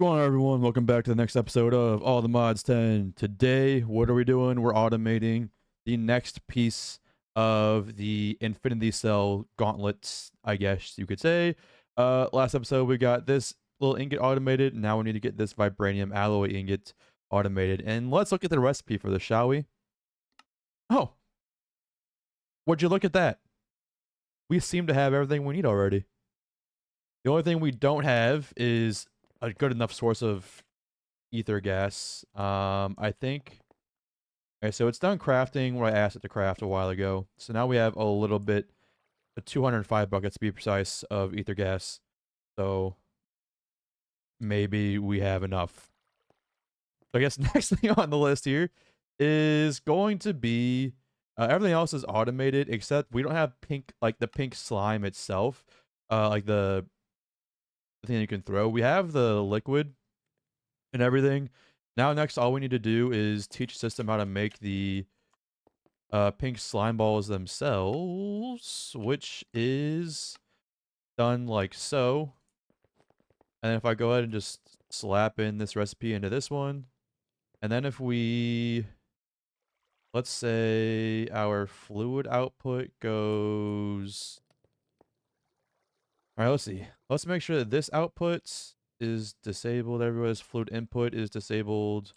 What's going on, everyone? Welcome back to the next episode of All the Mods 10. Today, what are we doing? We're automating the next piece of the Infinity Cell gauntlets, I guess you could say. Last episode, we got this little ingot automated. Now we need to get this vibranium alloy ingot automated. And let's look at the recipe for this, shall we? Oh, would you look at that? We seem to have everything we need already. The only thing we don't have is a good enough source of ether gas. I think. Okay, so it's done crafting what I asked it to craft a while ago. So now we have a little bit, 205 buckets to be precise, of ether gas. So maybe we have enough. So I guess next thing on the list here is going to be everything else is automated except we don't have pink, like the pink slime itself, like the thing you can throw. We have the liquid and everything. Now, next, all we need to do is teach the system how to make the pink slime balls themselves, which is done like so. And then if I go ahead and just slap in this recipe into this one, and then if we, let's say our fluid output goes, all right, let's see. Let's make sure that this output is disabled. Everybody's fluid input is disabled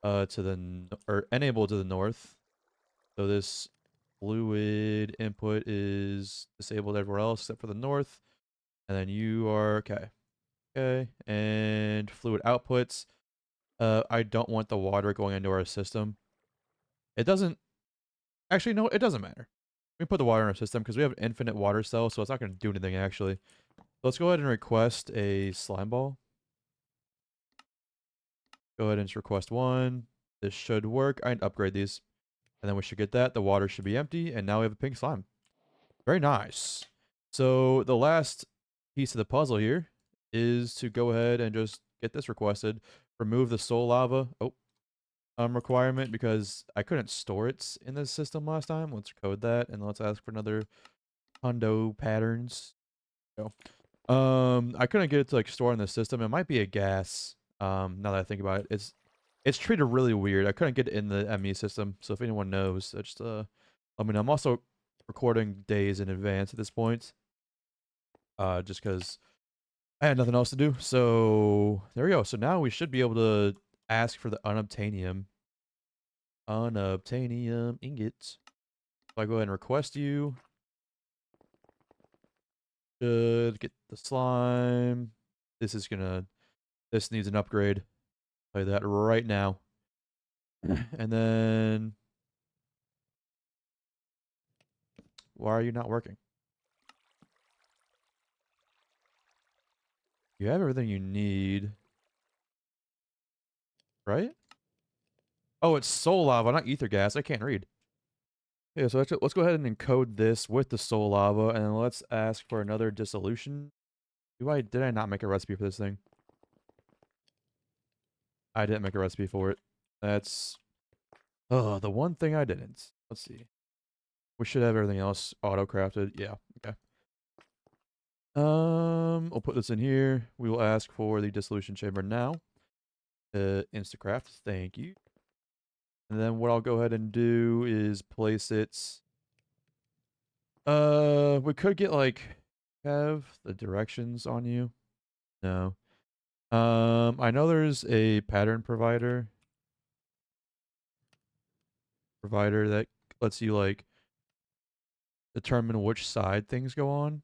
to the, or enabled to the north. So this fluid input is disabled everywhere else except for the north. And then you are okay. Okay. And fluid outputs. I don't want the water going into our system. It doesn't actually, no, it doesn't matter. We put the water in our system because we have an infinite water cell, so it's not going to do anything actually. Let's go ahead and request a slime ball. Go ahead and just request one. This should work. I'd upgrade these. And then we should get that. The water should be empty. And now we have a pink slime. Very nice. So the last piece of the puzzle here is to go ahead and just get this requested. Remove the soul lava requirement because I couldn't store it in the system last time. Let's code that and let's ask for another hundo patterns. Go. I couldn't get it to like store in the system. It might be a gas. Now that I think about it, it's treated really weird. I couldn't get it in the ME system. So if anyone knows, just let me know. I'm also recording days in advance at this point. Just because I had nothing else to do. So there we go. So now we should be able to ask for the unobtainium ingots. So I go ahead and request you. Should get the slime. This needs an upgrade. Play that right now. And then why are you not working? You have everything you need, right? Oh, it's soul lava, not ether gas. I can't read. Yeah, so let's go ahead and encode this with the soul lava, and then let's ask for another dissolution. Did I not make a recipe for this thing? I didn't make a recipe for it. That's the one thing I didn't. Let's see. We should have everything else auto crafted. Yeah, okay. I'll put this in here. We will ask for the dissolution chamber now. Instacraft, thank you. And then what I'll go ahead and do is place it. We could get like have the directions on you. No. I know there's a pattern provider that lets you like determine which side things go on.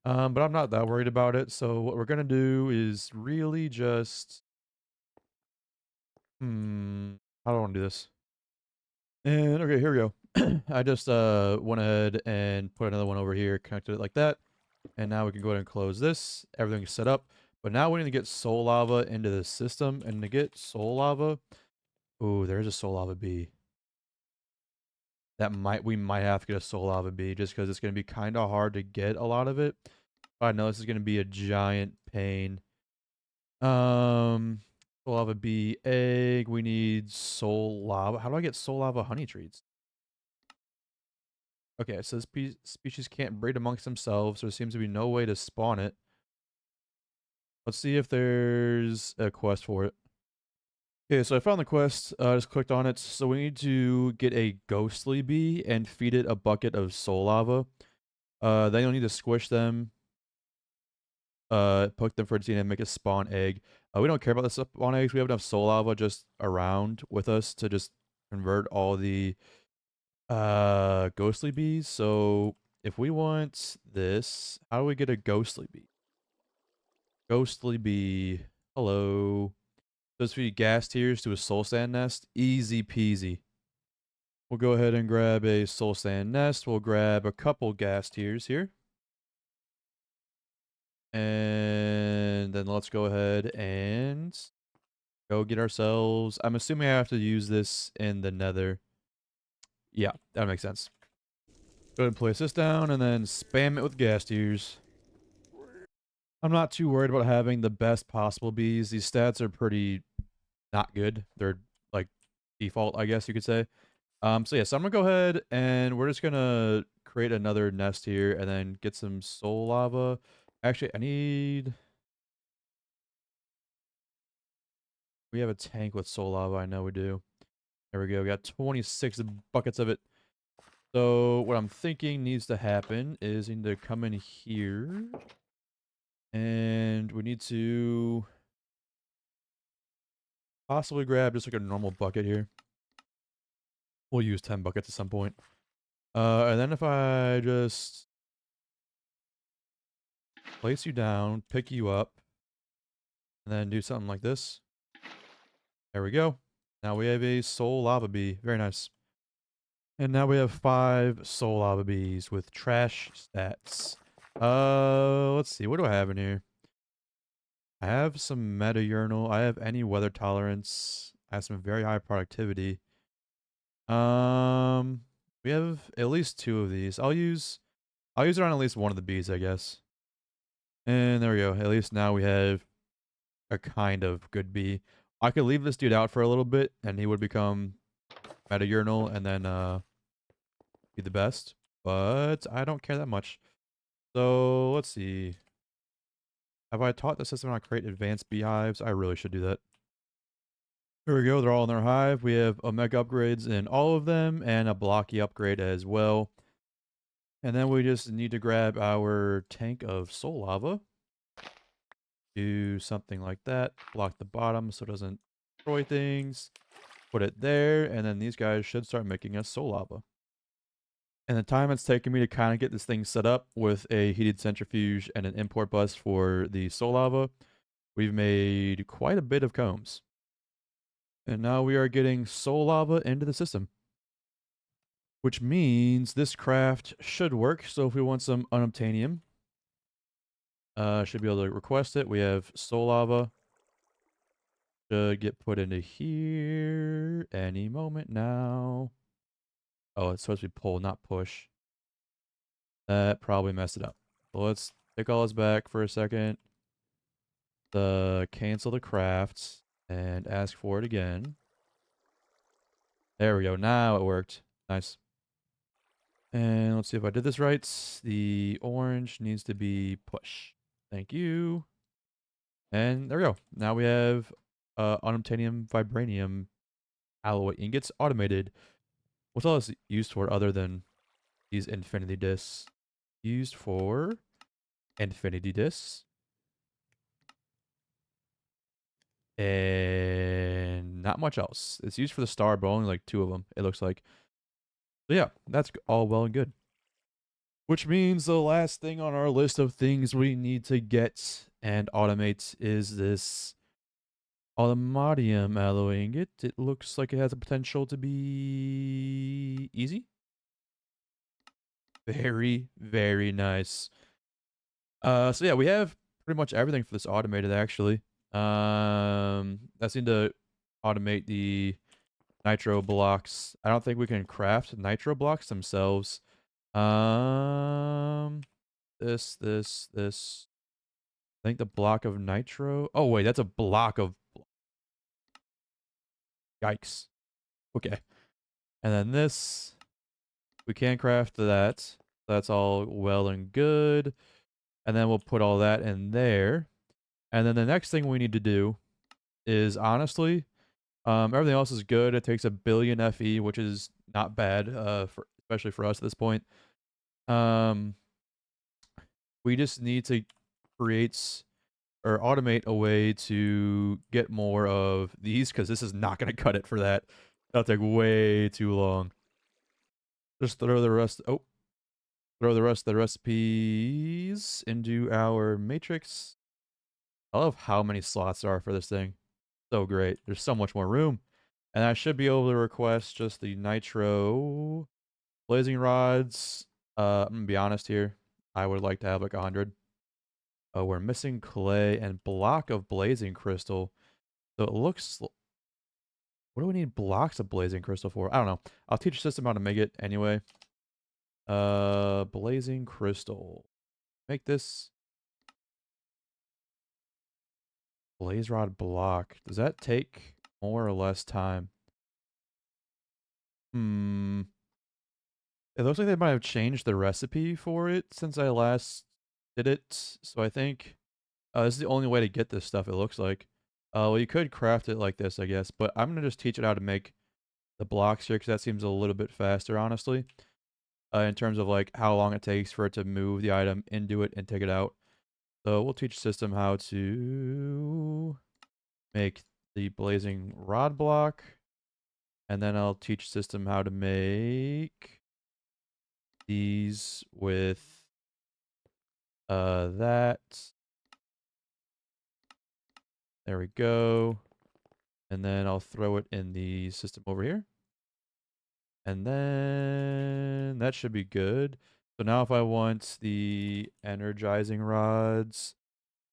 But I'm not that worried about it. So what we're gonna do is really just how do I want to do this? And okay, here we go. I just went ahead and put another one over here, connected it like that. And now we can go ahead and close this. Everything's set up. But now we need to get soul lava into the system. And to get soul lava, ooh, there's a soul lava bee. We might have to get a soul lava bee just because it's going to be kind of hard to get a lot of it. But I know this is going to be a giant pain. Soul lava bee egg. We need soul lava. How do I get soul lava honey treats? Okay, so this species can't breed amongst themselves, so there seems to be no way to spawn it. Let's see if there's a quest for it. Okay, so I found the quest. I just clicked on it. So we need to get a ghostly bee and feed it a bucket of soul lava. Then you'll need to squish them, poke them for a DNA and make a spawn egg. We don't care about the spawn eggs. We have enough soul lava just around with us to just convert all the ghostly bees. So if we want this, how do we get a ghostly bee? Ghostly bee. Hello. Those feed gas tiers to a soul sand nest. Easy peasy. We'll go ahead and grab a soul sand nest. We'll grab a couple gas tiers here. And then let's go ahead and go get ourselves. I'm assuming I have to use this in the nether. Yeah, that makes sense. Go ahead and place this down and then spam it with gas tiers. I'm not too worried about having the best possible bees. These stats are pretty not good. They're like default, I guess you could say. So yeah, so I'm gonna go ahead and we're just gonna create another nest here and then get some soul lava. Actually, we have a tank with soul lava. I know we do. There we go. We got 26 buckets of it. So what I'm thinking needs to happen is you need to come in here and we need to possibly grab just like a normal bucket here. We'll use 10 buckets at some point. And then if I just place you down, pick you up, and then do something like this. There we go. Now we have a soul lava bee. Very nice. And now we have 5 soul lava bees with trash stats. Let's see. What do I have in here? I have some meta urinal. I have any weather tolerance. I have some very high productivity. We have at least 2 of these. I'll use it on at least one of the bees, I guess. And there we go. At least now we have a kind of good bee. I could leave this dude out for a little bit and he would become meta urinal and then be the best. But I don't care that much. So let's see. Have I taught the system how to create advanced beehives? I really should do that. Here we go. They're all in their hive. We have omega upgrades in all of them and a blocky upgrade as well. And then we just need to grab our tank of soul lava. Do something like that. Block the bottom so it doesn't destroy things. Put it there. And then these guys should start making us soul lava. And the time it's taken me to kind of get this thing set up with a heated centrifuge and an import bus for the soul lava, we've made quite a bit of combs. And now we are getting soul lava into the system. Which means this craft should work. So if we want some unobtainium, should be able to request it. We have soul lava. Should get put into here any moment now. Oh, it's supposed to be pull, not push. That probably messed it up. So let's take all this back for a second. Cancel the crafts and ask for it again. There we go. Now it worked. Nice. And let's see if I did this right. The orange needs to be push. Thank you. And there we go. Now we have unobtainium vibranium alloy ingots automated. What's all this used for other than these infinity discs? Used for infinity discs. And not much else. It's used for the star, but only like 2 of them, it looks like. So yeah, that's all well and good. Which means the last thing on our list of things we need to get and automate is this aluminium alloy ingot. It looks like it has a potential to be easy. Very, very nice. So yeah, we have pretty much everything for this automated actually. That's need to automate the nitro blocks. I don't think we can craft nitro blocks themselves. This. I think the block of nitro. Oh wait, that's a block of. Yikes. Okay. And then this, we can craft that. That's all well and good. And then we'll put all that in there. And then the next thing we need to do is honestly, everything else is good. It takes 1 billion FE, which is not bad, for especially for us at this point. Um, we just need to create or automate a way to get more of these because this is not going to cut it for that. That'll take way too long. Just throw the rest. Oh, throw the rest of the recipes into our matrix. I love how many slots there are for this thing. So great. There's so much more room. And I should be able to request just the nitro blazing rods. I'm going to be honest here. I would like to have like 100. Oh, we're missing clay and block of blazing crystal. So it looks. What do we need blocks of blazing crystal for? I don't know. I'll teach the system how to make it anyway. Blazing crystal. Make this blaze rod block. Does that take more or less time? Hmm. It looks like they might have changed the recipe for it since I last did it. So I think this is the only way to get this stuff, it looks like. Well, you could craft it like this, I guess. But I'm going to just teach it how to make the blocks here because that seems a little bit faster, honestly. In terms of like how long it takes for it to move the item into it and take it out. So we'll teach system how to make the blazing rod block. And then I'll teach system how to make these with that. There we go. And then I'll throw it in the system over here. And then that should be good. So now if I want the energizing rods,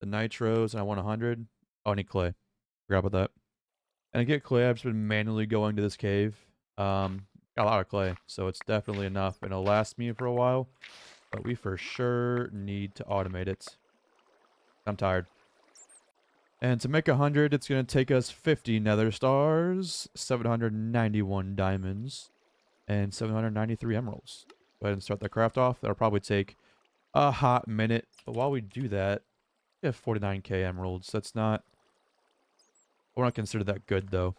the nitros, and I want 100, oh, I need clay. Forgot about that. And to get clay, I've just been manually going to this cave. Got a lot of clay, so it's definitely enough. And it'll last me for a while. But we for sure need to automate it. I'm tired. And to make 100, it's going to take us 50 nether stars, 791 diamonds, and 793 emeralds. Go ahead and start the craft off. That'll probably take a hot minute. But while we do that, we have 49k emeralds. That's not... I won't consider that good, though.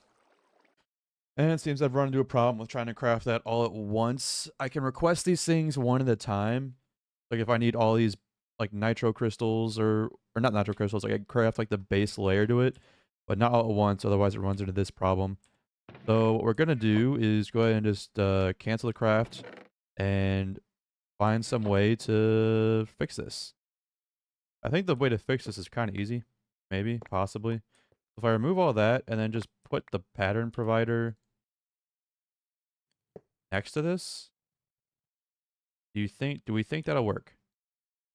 And it seems I've run into a problem with trying to craft that all at once. I can request these things one at a time. Like if I need all these like nitro crystals or not nitro crystals, like I can craft like the base layer to it, but not all at once, otherwise it runs into this problem. So what we're gonna do is go ahead and just cancel the craft and find some way to fix this. I think the way to fix this is kind of easy. Maybe, possibly. If I remove all that and then just put the pattern provider next to this, do we think that'll work?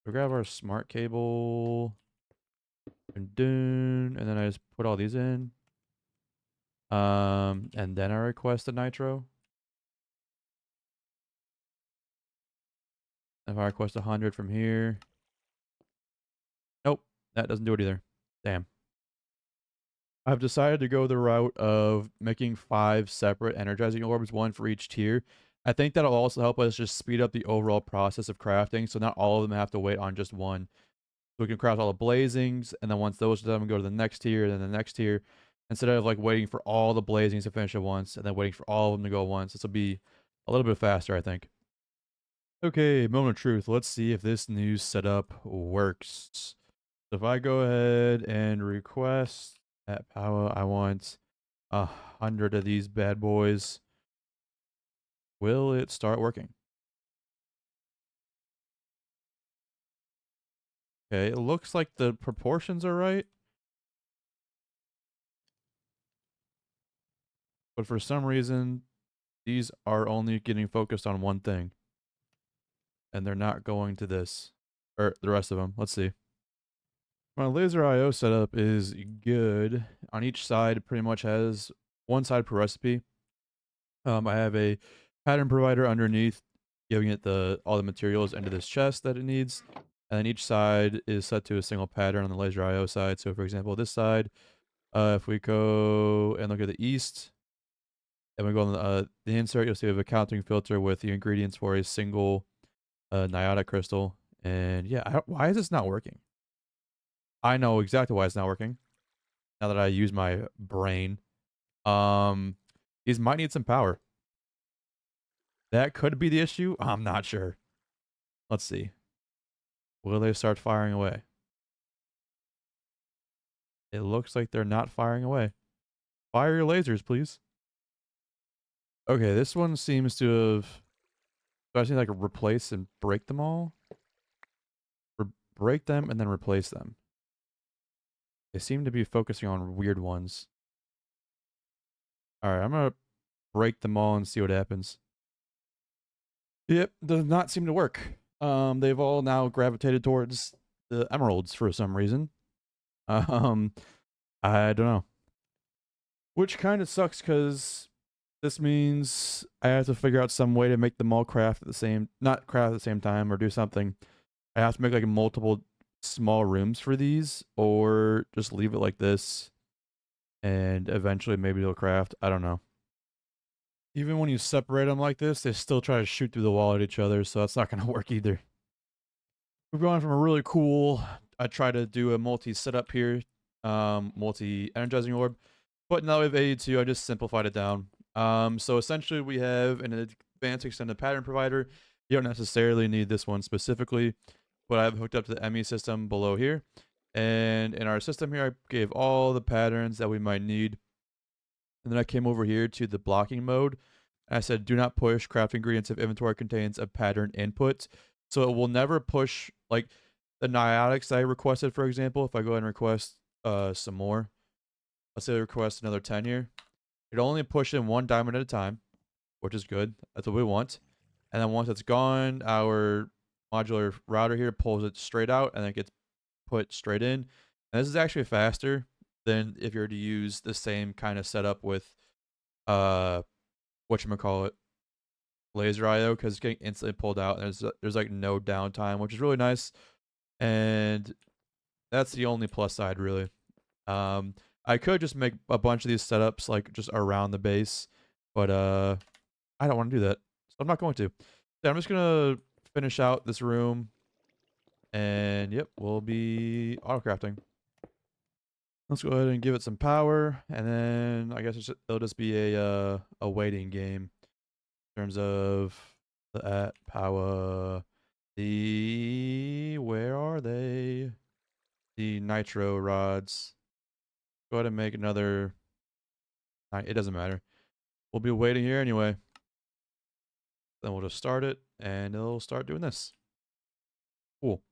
We'll grab our smart cable and then I just put all these in. And then I request a nitro. If I request 100 from here. Nope, that doesn't do it either. Damn. I've decided to go the route of making 5 separate energizing orbs, one for each tier. I think that'll also help us just speed up the overall process of crafting, so not all of them have to wait on just one. So we can craft all the blazings, and then once those are done, we go to the next tier, and then the next tier. Instead of like waiting for all the blazings to finish at once, and then waiting for all of them to go once. This will be a little bit faster, I think. Okay, moment of truth. Let's see if this new setup works. So if I go ahead and request at power, I want 100 of these bad boys. Will it start working? Okay, it looks like the proportions are right. But for some reason, these are only getting focused on one thing. And they're not going to this. Or the rest of them. Let's see. My laser IO setup is good. On each side, it pretty much has one side per recipe. I have a pattern provider underneath, giving it all the materials into this chest that it needs. And then each side is set to a single pattern on the laser IO side. So for example, this side, if we go and look at the east, and we go on the insert, you'll see we have a counting filter with the ingredients for a single niotic crystal. And yeah, why is this not working? I know exactly why it's not working. Now that I use my brain. These might need some power. That could be the issue. I'm not sure. Let's see. Will they start firing away? It looks like they're not firing away. Fire your lasers, please. Okay, this one seems to have. Do I just need like replace and break them all? Break them and then replace them. They seem to be focusing on weird ones. All right, I'm gonna break them all and see what happens. Yep, does not seem to work. They've all now gravitated towards the emeralds for some reason. Um, I don't know. Which kind of sucks because this means I have to figure out some way to make them all craft at the same, not craft at the same time or do something. I have to make like multiple small rooms for these or just leave it like this and eventually maybe they'll craft. I don't know. Even when you separate them like this, they still try to shoot through the wall at each other, so that's not going to work either. We're going from a really cool, I try to do a multi setup here, multi energizing orb, but now we have 82, I just simplified it down. So essentially we have an advanced extended pattern provider. You don't necessarily need this one specifically, but I have hooked up to the ME system below here. And in our system here, I gave all the patterns that we might need. And then I came over here to the blocking mode. And I said, do not push craft ingredients if inventory contains a pattern input. So it will never push, like the niotics I requested, for example. If I go ahead and request some more, let's say I request another 10 here. It only push in one diamond at a time, which is good. That's what we want. And then once it's gone, our modular router here pulls it straight out and then it gets put straight in. And this is actually faster than if you were to use the same kind of setup with whatchamacallit, laser IO, because it's getting instantly pulled out and there's like no downtime, which is really nice. And that's the only plus side really. I could just make a bunch of these setups like just around the base, but I don't want to do that. So I'm not going to. So I'm just gonna finish out this room and yep, we'll be autocrafting. Let's go ahead and give it some power, and then I guess it'll just be a waiting game in terms of the power. Where are they? The nitro rods. Go ahead and make another. It doesn't matter. We'll be waiting here anyway. Then we'll just start it, and it'll start doing this. Cool.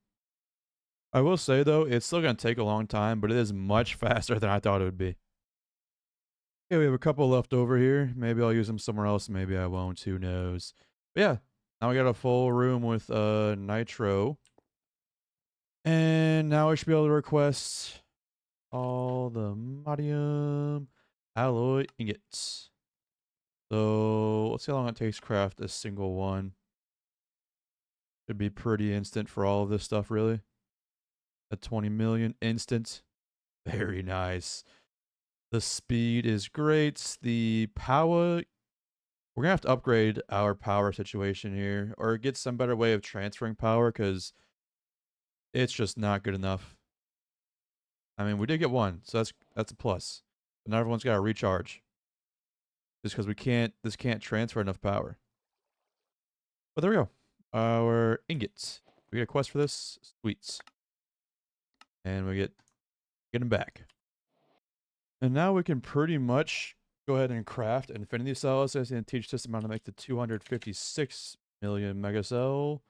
I will say though, it's still gonna take a long time, but it is much faster than I thought it would be. Okay, we have a couple left over here. Maybe I'll use them somewhere else. Maybe I won't. Who knows? But yeah, now we got a full room with nitro. And now I should be able to request all the modium alloy ingots. So let's see how long it takes to craft a single one. Should be pretty instant for all of this stuff, really. At 20 million instant. Very nice. The speed is great. The power, we're gonna have to upgrade our power situation here or get some better way of transferring power because it's just not good enough. I mean, we did get one, so that's a plus. But not everyone's got to recharge. Just because this can't transfer enough power. But there we go. Our ingots. We get a quest for this. Sweets. And we get them back. And now we can pretty much go ahead and craft infinity cells. So I can teach this amount to make the 256 million megacell.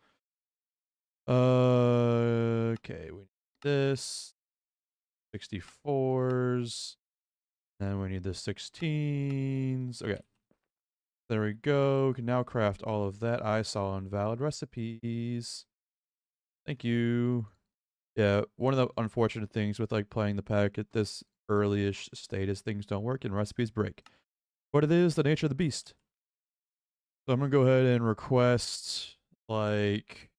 Okay, we need this. 64s. Then we need the 16s. Okay. There we go. We can now craft all of that. I saw invalid recipes. Thank you. Yeah, one of the unfortunate things with like playing the pack at this early-ish state is things don't work and recipes break. But it is the nature of the beast. So I'm gonna go ahead and request like,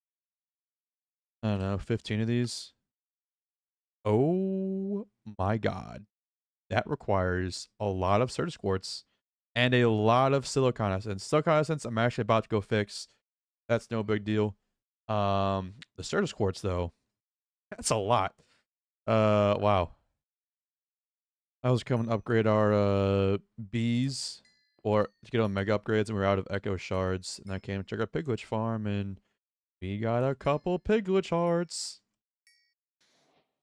I don't know, 15 of these. Oh my god. That requires a lot of Certus quartz and a lot of silicon essence. Silicon essence I'm actually about to go fix. That's no big deal. The Certus quartz though, that's a lot. Wow. I was coming to upgrade our bees or to get on mega upgrades, and we were out of echo shards. And I came to check our piglet farm, and we got a couple piglet hearts.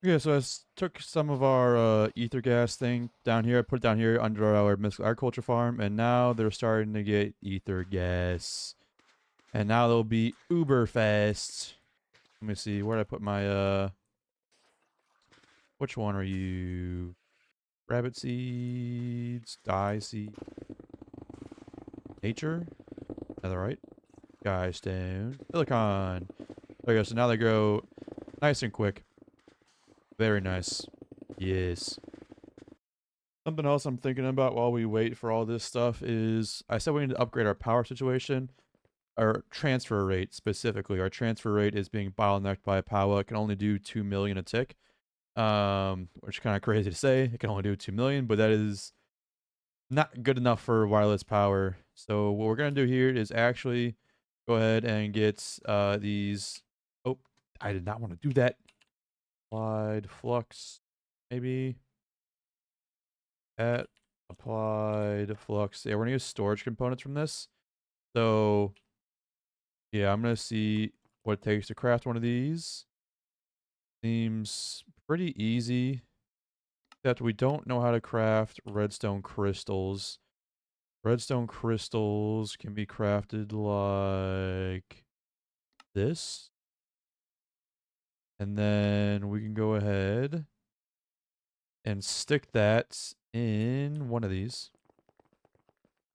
Yeah, so took some of our ether gas thing down here. I put it down here under our mystical agriculture farm, and now they're starting to get ether gas. And now they'll be uber fast. Let me see, where did I put my which one are you? Rabbit seeds, dye seed, nature, netherite, guy stone, silicon. There we go. So now they grow nice and quick. Very nice. Yes. Something else I'm thinking about while we wait for all this stuff is I said we need to upgrade our power situation. Our transfer rate specifically. Our transfer rate is being bottlenecked by a power. It can only do 2 million a tick. Which is kind of crazy to say. It can only do 2 million, but that is not good enough for wireless power. So what we're going to do here is actually go ahead and get these. Oh, I did not want to do that. Applied flux, maybe. At applied flux. Yeah, we're going to use storage components from this. So yeah, I'm going to see what it takes to craft one of these. Seems pretty easy. Except we don't know how to craft redstone crystals. Redstone crystals can be crafted like this. And then we can go ahead and stick that in one of these.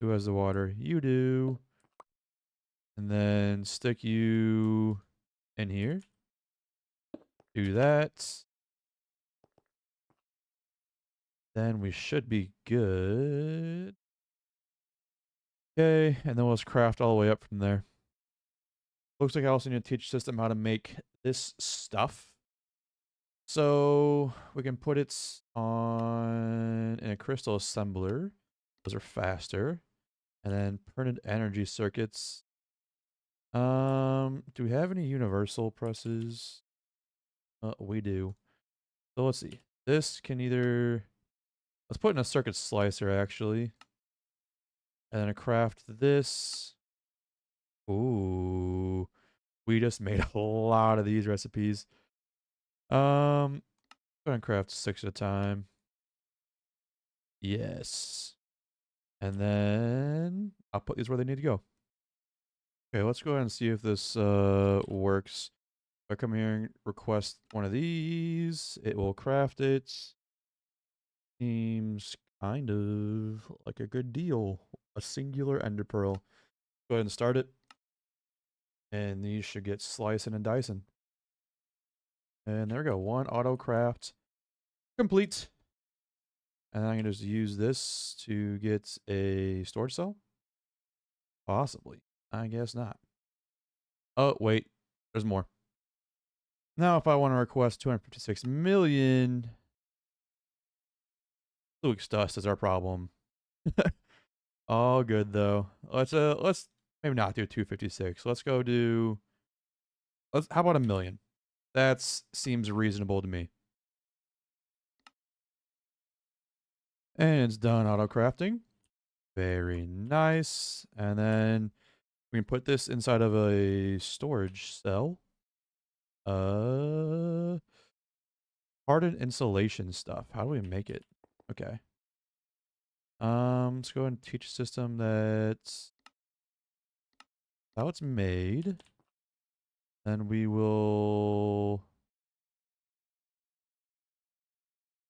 Who has the water? You do. And then stick you in here. Do that. Then we should be good. Okay, and then we'll just craft all the way up from there. Looks like I also need to teach system how to make this stuff. So we can put it on in a crystal assembler. Those are faster. And then printed energy circuits. Do we have any universal presses? We do. So let's see. This can either, let's put in a circuit slicer actually. And then craft this. Ooh. We just made a lot of these recipes. Go ahead and craft 6 at a time. Yes. And then I'll put these where they need to go. Okay, let's go ahead and see if this works. If I come here and request one of these, it will craft it. Seems kind of like a good deal. A singular ender pearl. Go ahead and start it. And these should get slicing and dicing. And there we go. One auto craft complete. And I can just use this to get a storage cell? Possibly. I guess not. Oh, wait. There's more. Now, if I want to request 256 million, Luke's dust is our problem. All good though. Let's maybe not do 256. Let's go do. How about 1 million? That seems reasonable to me. And it's done auto crafting. Very nice. And then we can put this inside of a storage cell. Hardened insulation stuff. How do we make it? Okay. Let's go ahead and teach a system that's how it's made. Then we will.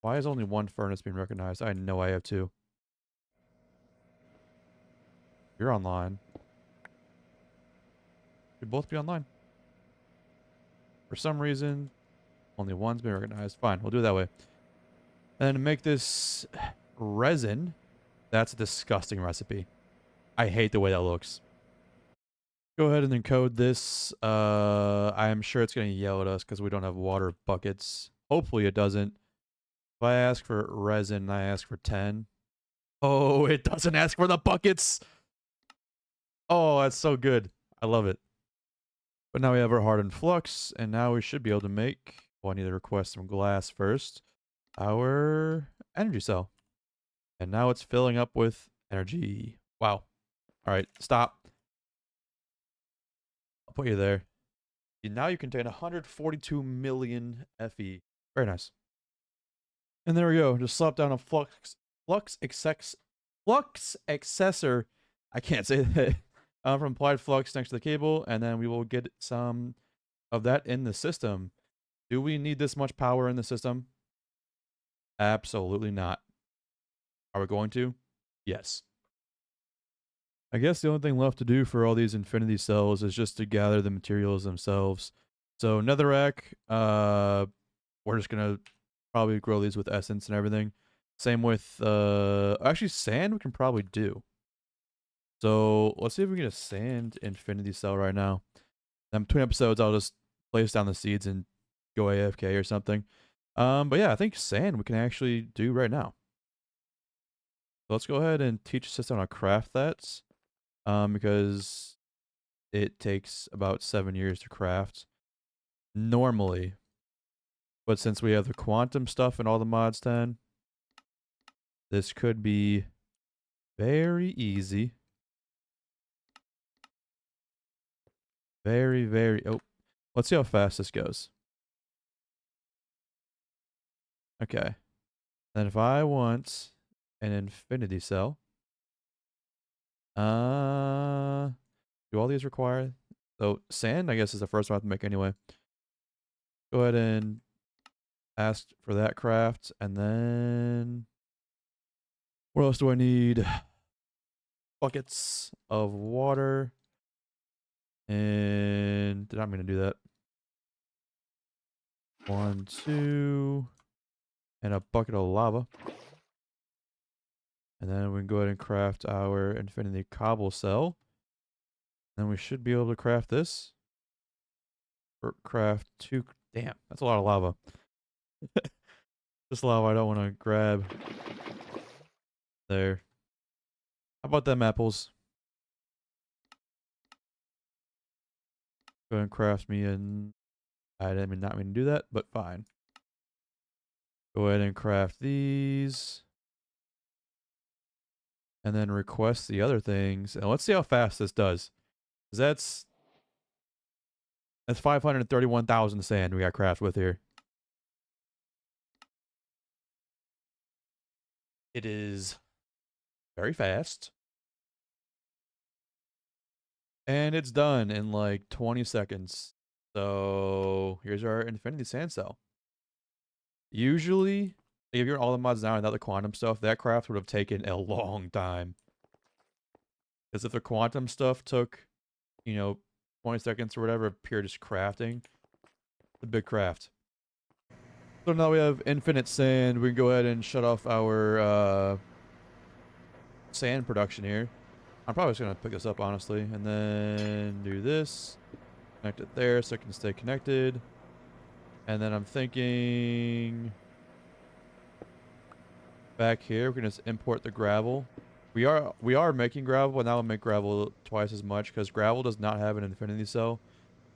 Why is only one furnace being recognized? I know I have 2. You're online. You'd both be online. For some reason, only one's been recognized. Fine, we'll do it that way. And to make this resin, that's a disgusting recipe. I hate the way that looks. Go ahead and encode this. I'm sure it's going to yell at us because we don't have water buckets. Hopefully it doesn't. If I ask for resin, I ask for 10. Oh, it doesn't ask for the buckets. Oh, that's so good. I love it. But now we have our hardened flux, and now we should be able to make Well, I need to request some glass first. Our energy cell. And now it's filling up with energy. Wow. All right, stop. I'll put you there. Now you contain 142 million Fe. Very nice. And there we go. Just slap down a flux accessor. I can't say that. From applied flux next to the cable, and then we will get some of that in the system. Do we need this much power in the system? Absolutely not. Are we going to? Yes. I guess the only thing left to do for all these infinity cells is just to gather the materials themselves. So netherrack, we're just gonna probably grow these with essence and everything. Same with actually sand we can probably do. So let's see if we can get a sand infinity cell right now. Then between episodes I'll just place down the seeds and go AFK or something. But yeah, I think sand we can actually do right now. So let's go ahead and teach the system how to craft that. Because it takes about 7 years to craft normally. But since we have the quantum stuff in all the mods 10, this could be very easy. Very, very... Oh, let's see how fast this goes. Okay. Then if I want an infinity cell, do all these require... So sand, I guess, is the first one I have to make anyway. Go ahead and ask for that craft, and then... What else do I need? Buckets of water. And did I'm going to do that. 1, 2, and a bucket of lava. And then we can go ahead and craft our infinity cobble cell. Then we should be able to craft this. Or craft 2. Damn, that's a lot of lava. This lava I don't want to grab. There. How about them apples? Go ahead and craft me an... I didn't not mean to do that, but fine. Go ahead and craft these. And then request the other things. And let's see how fast this does. 'Cause that's 531,000 sand we got craft with here. It is very fast. And it's done in like 20 seconds. So here's our infinity sand cell. Usually, if you're all the mods now without the quantum stuff, that craft would have taken a long time. Because if the quantum stuff took, 20 seconds or whatever, pure just crafting, it's a big craft. So now we have infinite sand. We can go ahead and shut off our sand production here. I'm probably just going to pick this up, honestly. And then do this. Connect it there so it can stay connected. And then I'm thinking... back here, we can just import the gravel. We are making gravel, but now we'll make gravel twice as much because gravel does not have an infinity cell.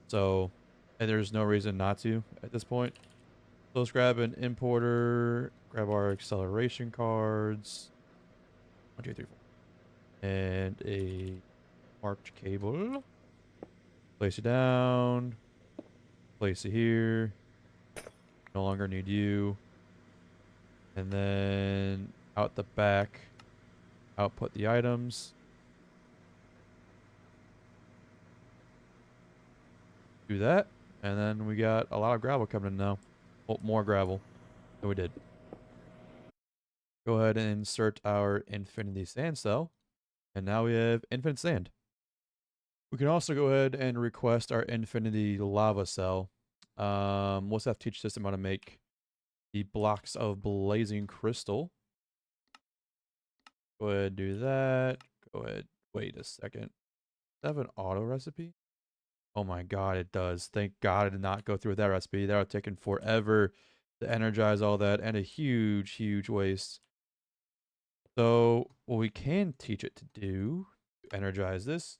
So, and there's no reason not to at this point. So let's grab an importer, grab our acceleration cards. 1, 2, 3, 4. And a marked cable. Place it down. Place it here. No longer need you. And then out the back, output the items. Do that. And then we got a lot of gravel coming in now. Oh, more gravel. So we did. Go ahead and insert our infinity sand cell. And now we have infinite sand. We can also go ahead and request our infinity lava cell. Let's have teach system how to make the blocks of blazing crystal. Go ahead and do that. Go ahead. Wait a second. Does that have an auto recipe? Oh my god, it does. Thank god I did not go through with that recipe. That would have taken forever to energize all that and a huge, huge waste. So what we can teach it to do to energize this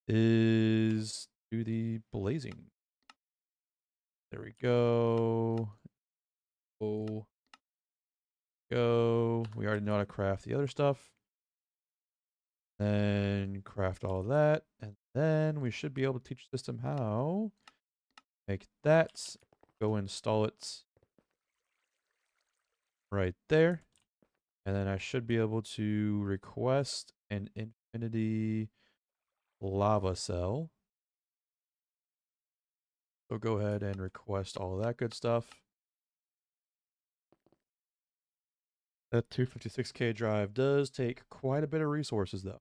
is do the blazing. There we go. Oh, go. We already know how to craft the other stuff. Then craft all that. And then we should be able to teach the system how. Make that. Go install it right there. And then I should be able to request an infinity lava cell. So go ahead and request all of that good stuff. That 256K drive does take quite a bit of resources, though.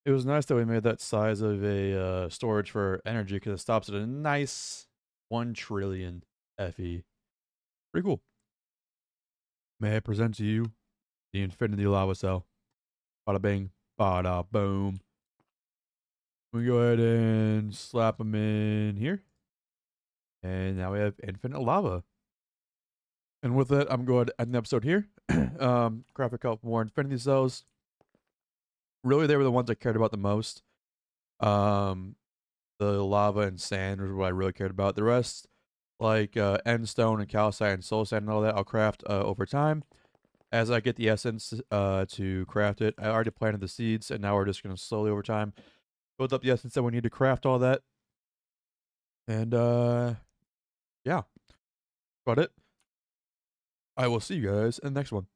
It was nice that we made that size of a storage for energy because it stops at a nice 1 trillion FE. Pretty cool. May I present to you the Infinity Lava Cell? Bada bing, bada boom. We go ahead and slap them in here. And now we have infinite lava. And with that, I'm going to end the episode here. Craft a couple more Infinity Cells. Really, they were the ones I cared about the most. The lava and sand was what I really cared about. The rest, like end stone and calcite and soul sand and all that, I'll craft over time as I get the essence to craft it. I already planted the seeds, and now we're just going to slowly over time build up the essence that we need to craft all that. And yeah, about it. I will see you guys in the next one.